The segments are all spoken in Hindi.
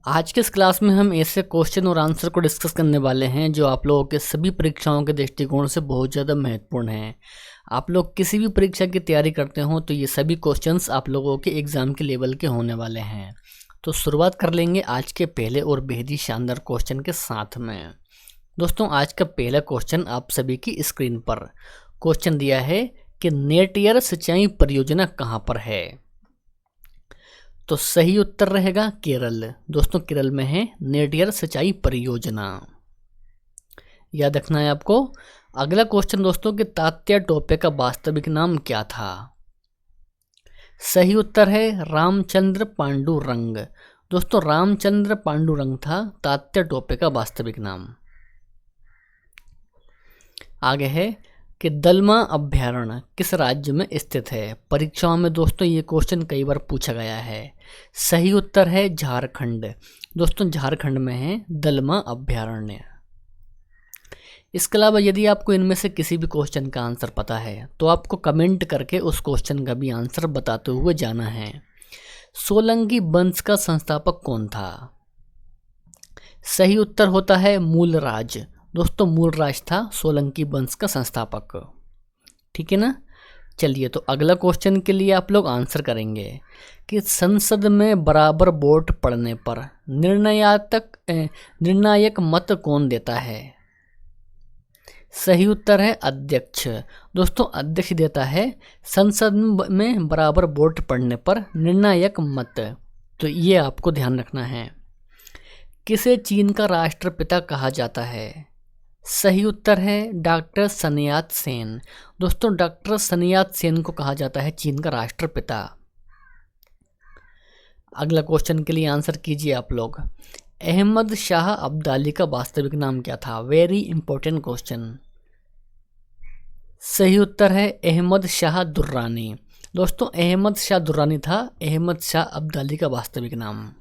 आज के इस क्लास में हम ऐसे क्वेश्चन और आंसर को डिस्कस करने वाले हैं जो आप लोगों के सभी परीक्षाओं के दृष्टिकोण से बहुत ज़्यादा महत्वपूर्ण हैं। आप लोग किसी भी परीक्षा की तैयारी करते हो तो ये सभी क्वेश्चंस आप लोगों के एग्ज़ाम के लेवल के होने वाले हैं। तो शुरुआत कर लेंगे आज के पहले और बेहद ही शानदार क्वेश्चन के साथ में। दोस्तों, आज का पहला क्वेश्चन आप सभी की स्क्रीन पर क्वेश्चन दिया है कि नेटियर सिंचाई परियोजना कहाँ पर है। तो सही उत्तर रहेगा केरल। दोस्तों, केरल में है नेटियर सिंचाई परियोजना, याद रखना है आपको। अगला क्वेश्चन दोस्तों कि तात्या टोपे का वास्तविक नाम क्या था। सही उत्तर है रामचंद्र पांडुरंग। दोस्तों, रामचंद्र पांडुरंग था तात्या टोपे का वास्तविक नाम। आगे है कि दलमा अभ्यारण्य किस राज्य में स्थित है। परीक्षाओं में दोस्तों ये क्वेश्चन कई बार पूछा गया है। सही उत्तर है झारखंड। दोस्तों, झारखंड में है दलमा अभ्यारण्य। इसके अलावा यदि आपको इनमें से किसी भी क्वेश्चन का आंसर पता है तो आपको कमेंट करके उस क्वेश्चन का भी आंसर बताते हुए जाना है। सोलंकी वंश का संस्थापक कौन था। सही उत्तर होता है मूलराज। दोस्तों, मूलराज था सोलंकी वंश का संस्थापक। ठीक है ना। चलिए, तो अगला क्वेश्चन के लिए आप लोग आंसर करेंगे कि संसद में बराबर वोट पड़ने पर निर्णायक मत कौन देता है। सही उत्तर है अध्यक्ष। दोस्तों, अध्यक्ष देता है संसद में बराबर वोट पड़ने पर निर्णायक मत। तो ये आपको ध्यान रखना है। किसे चीन का राष्ट्रपिता कहा जाता है। सही उत्तर है डॉक्टर sun यat-sen। दोस्तों, डॉक्टर sun यat-sen को कहा जाता है चीन का राष्ट्रपिता। अगला क्वेश्चन के लिए आंसर कीजिए आप लोग। अहमद शाह अब्दाली का वास्तविक नाम क्या था। Very important question. सही उत्तर है अहमद शाह दुर्रानी। दोस्तों, अहमद शाह दुर्रानी था अहमद शाह अब्दाली का वास्तविक नाम।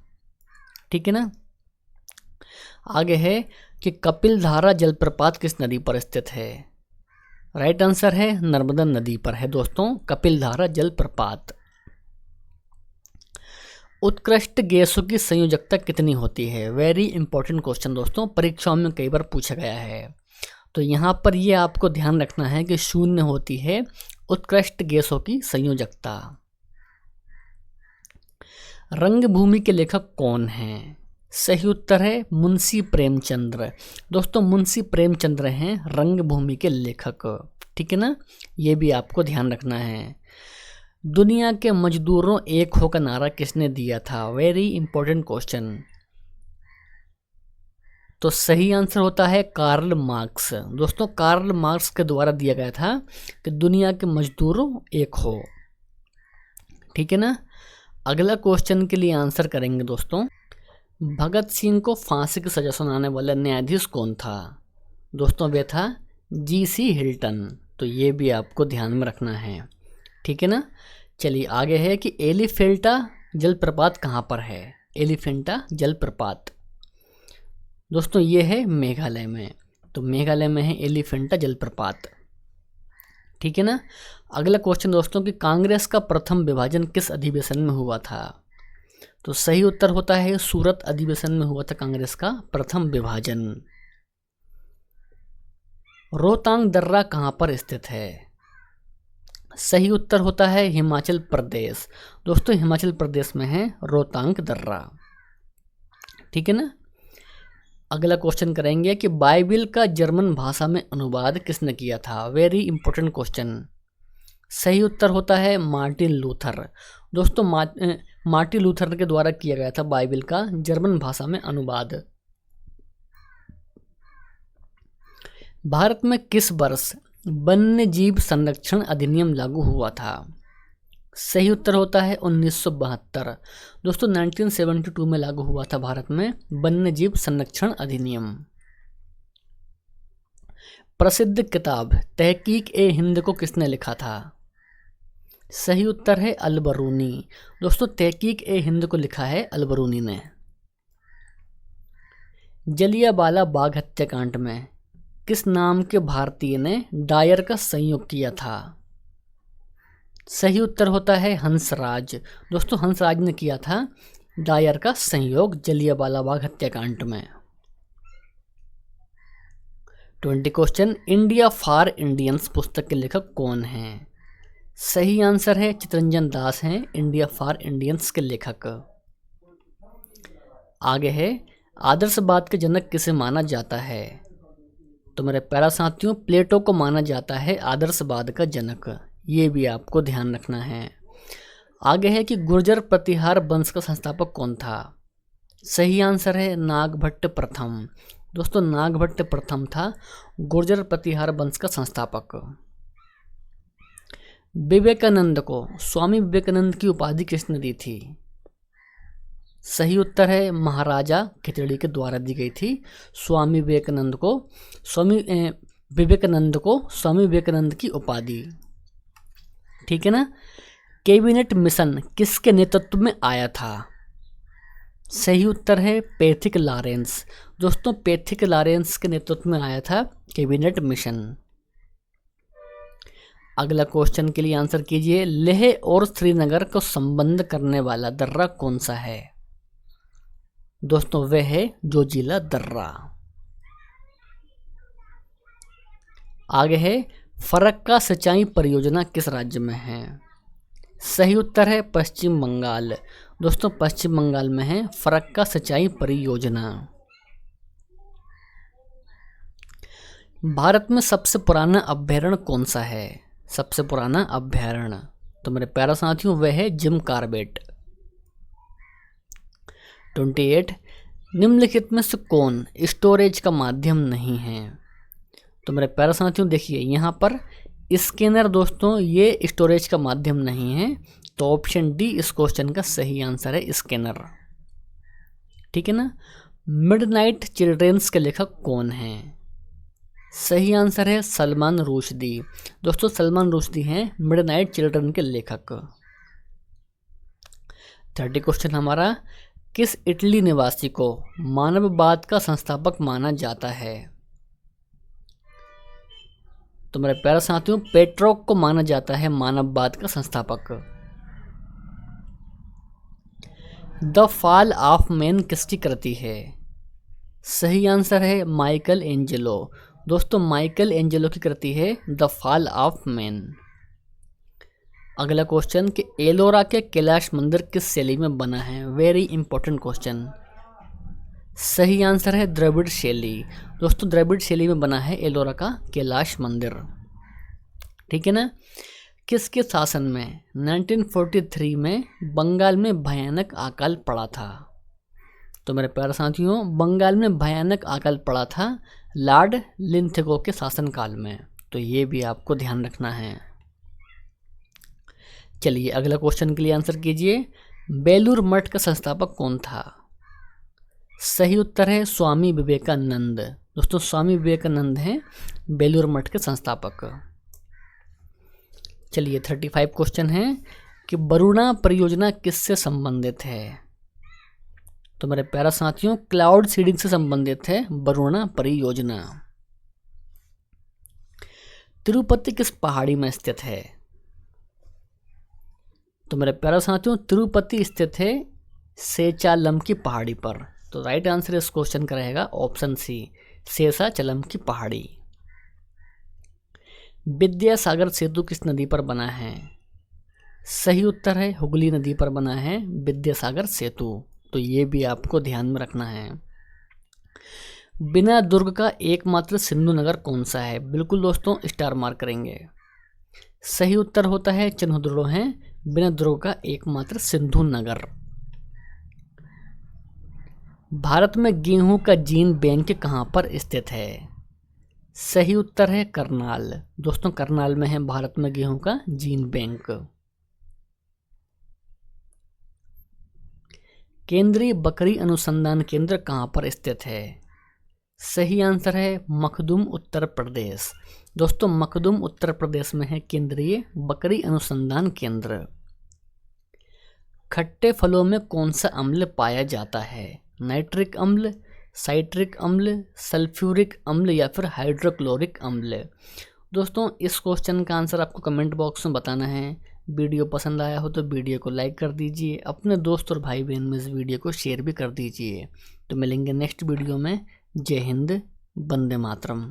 ठीक है ना। आगे है कि कपिलधारा जलप्रपात किस नदी पर स्थित है। राइट आंसर है नर्मदा नदी पर है दोस्तों कपिलधारा जलप्रपात। उत्कृष्ट गैसों की संयोजकता कितनी होती है। वेरी इंपॉर्टेंट क्वेश्चन दोस्तों, परीक्षाओं में कई बार पूछा गया है। तो यहाँ पर ये आपको ध्यान रखना है कि 0 होती है उत्कृष्ट गैसों की संयोजकता। रंगभूमि के लेखक कौन हैं। सही उत्तर है मुंशी प्रेमचंद्र। दोस्तों, मुंशी प्रेमचंद्र हैं रंगभूमि के लेखक। ठीक है ना। ये भी आपको ध्यान रखना है। दुनिया के मजदूरों एक हो का नारा किसने दिया था। Very important question. तो सही आंसर होता है कार्ल मार्क्स। दोस्तों, कार्ल मार्क्स के द्वारा दिया गया था कि दुनिया के मजदूरों एक हो। ठीक है ना। अगला क्वेश्चन के लिए आंसर करेंगे दोस्तों। भगत सिंह को फांसी की सजा सुनाने वाला न्यायाधीश कौन था। दोस्तों, वे था G.C. हिल्टन। तो ये भी आपको ध्यान में रखना है। ठीक है ना। चलिए, आगे है कि एलिफेंटा जलप्रपात कहाँ पर है। एलिफेंटा जलप्रपात दोस्तों ये है मेघालय में। तो मेघालय में है एलिफेंटा जलप्रपात। ठीक है ना। अगला क्वेश्चन दोस्तों कि कांग्रेस का प्रथम विभाजन किस अधिवेशन में हुआ था। तो सही उत्तर होता है सूरत अधिवेशन में हुआ था कांग्रेस का प्रथम विभाजन। रोहतांग दर्रा कहाँ पर स्थित है। सही उत्तर होता है हिमाचल प्रदेश। दोस्तों, हिमाचल प्रदेश में है रोहतांग दर्रा। ठीक है ना। अगला क्वेश्चन करेंगे कि बाइबिल का जर्मन भाषा में अनुवाद किसने किया था। Very important question. सही उत्तर होता है मार्टिन लूथर। दोस्तों, मार्टिन लूथर के द्वारा किया गया था बाइबिल का जर्मन भाषा में अनुवाद। भारत में किस वर्ष वन्य जीव संरक्षण अधिनियम लागू हुआ था। सही उत्तर होता है 1972। दोस्तों, 1972 में लागू हुआ था भारत में वन्य जीव संरक्षण अधिनियम। प्रसिद्ध किताब तहकीक-ए-हिंद को किसने लिखा था। सही उत्तर है अल-बरूनी। दोस्तों, तहकीक-ए-हिंद को लिखा है अल-बरूनी ने। जलियांवाला बाग हत्याकांड में किस नाम के भारतीय ने डायर का संयोग किया था। सही उत्तर होता है हंसराज। दोस्तों, हंसराज ने किया था डायर का संयोग जलियांवाला बाग हत्याकांड में। 20 क्वेश्चन, इंडिया फॉर इंडियंस पुस्तक के लेखक कौन हैं? सही आंसर है चितरंजन दास हैं इंडिया फॉर इंडियंस के लेखक। आगे है, आदर्शवाद के जनक किसे माना जाता है? तो मेरे प्यारा साथियों, प्लेटो को माना जाता है आदर्शवाद का जनक। ये भी आपको ध्यान रखना है। आगे है कि गुर्जर प्रतिहार वंश का संस्थापक कौन था? सही आंसर है नागभट्ट प्रथम। दोस्तों, नागभट्ट प्रथम था गुर्जर प्रतिहार वंश का संस्थापक। विवेकानंद को स्वामी विवेकानंद की उपाधि किसने दी थी? सही उत्तर है महाराजा खिचड़ी के द्वारा दी गई थी। स्वामी विवेकानंद को स्वामी विवेकानंद की उपाधि। ठीक है ना। कैबिनेट मिशन किसके नेतृत्व में आया था? सही उत्तर है पैथिक लॉरेंस। दोस्तों, पैथिक लॉरेंस के नेतृत्व में आया था कैबिनेट मिशन। अगला क्वेश्चन के लिए आंसर कीजिए। लेह और श्रीनगर को संबंध करने वाला दर्रा कौन सा है? दोस्तों, वह है जोजिला दर्रा। आगे है, फरक्का सिंचाई परियोजना किस राज्य में है? सही उत्तर है पश्चिम बंगाल। दोस्तों, पश्चिम बंगाल में है फरक्का सिंचाई परियोजना। भारत में सबसे पुराना अभ्यारण्य कौन सा है? सबसे पुराना अभ्यारण्य, तो मेरे प्यारे साथियों, वह है जिम कॉर्बेट। 28, निम्नलिखित में से कौन स्टोरेज का माध्यम नहीं है? तो मेरे प्यारे साथियों, देखिए यहाँ पर स्कैनर, दोस्तों ये स्टोरेज का माध्यम नहीं है। तो ऑप्शन डी इस क्वेश्चन का सही आंसर है, स्कैनर। ठीक है ना। मिडनाइट चिल्ड्रंस के लेखक कौन हैं? सही आंसर है सलमान रुश्दी। दोस्तों, सलमान रुश्दी हैं मिडनाइट चिल्ड्रन के लेखक। 30 क्वेश्चन हमारा, किस इटली निवासी को मानववाद का संस्थापक माना जाता है? तो मेरे प्यारे साथियों, पेट्रोक को माना जाता है मानववाद का संस्थापक। द फॉल ऑफ मैन किसकी कृति है? सही आंसर है माइकल एंजेलो। दोस्तों, माइकल एंजेलो की कृति है द फॉल ऑफ मैन। अगला क्वेश्चन कि एलोरा के कैलाश मंदिर किस शैली में बना है? Very important question. सही आंसर है द्रविड़ शैली। दोस्तों, द्रविड़ शैली में बना है एलोरा का कैलाश मंदिर। ठीक है ना। किसके शासन में 1943 में बंगाल में भयानक अकाल पड़ा था? तो मेरे प्यारे साथियों, बंगाल में भयानक अकाल पड़ा था लॉर्ड लिंथगो के शासनकाल में। तो ये भी आपको ध्यान रखना है। चलिए अगला क्वेश्चन के लिए आंसर कीजिए। बेलूर मठ का संस्थापक कौन था? सही उत्तर है स्वामी विवेकानंद। दोस्तों, स्वामी विवेकानंद हैं बेलूर मठ के संस्थापक। चलिए 35 क्वेश्चन है कि वरुणा परियोजना किससे संबंधित है? तो मेरे प्यारा साथियों, क्लाउड सीडिंग से संबंधित है वरुणा परियोजना। तिरुपति किस पहाड़ी में स्थित है? तो मेरे प्यारा साथियों, तिरुपति स्थित है सेचालम की पहाड़ी पर। तो राइट आंसर इस क्वेश्चन का रहेगा ऑप्शन सी, सेसाचलम की पहाड़ी। विद्यासागर सेतु किस नदी पर बना है? सही उत्तर है हुगली नदी पर बना है विद्यासागर सेतु। तो ये भी आपको ध्यान में रखना है। बिना दुर्ग का एकमात्र सिंधु नगर कौन सा है? बिल्कुल दोस्तों, स्टार मार्क करेंगे। सही उत्तर होता है चिन्हदुर्ग है बिना दुर्ग का एकमात्र सिंधु नगर। भारत में गेहूं का जीन बैंक कहाँ पर स्थित है? सही उत्तर है करनाल। दोस्तों, करनाल में है भारत में गेहूं का जीन बैंक। केंद्रीय बकरी अनुसंधान केंद्र कहाँ पर स्थित है? सही आंसर है मखदूम उत्तर प्रदेश। दोस्तों, मखदूम उत्तर प्रदेश में है केंद्रीय बकरी अनुसंधान केंद्र। खट्टे फलों में कौन सा अम्ल पाया जाता है? नाइट्रिक अम्ल, साइट्रिक अम्ल, सल्फ्यूरिक अम्ल या फिर हाइड्रोक्लोरिक अम्ल? दोस्तों, इस क्वेश्चन का आंसर आपको कमेंट बॉक्स में बताना है। वीडियो पसंद आया हो तो वीडियो को लाइक कर दीजिए, अपने दोस्त और भाई बहन में इस वीडियो को शेयर भी कर दीजिए। तो मिलेंगे नेक्स्ट वीडियो में। जय हिंद, वंदे मातरम।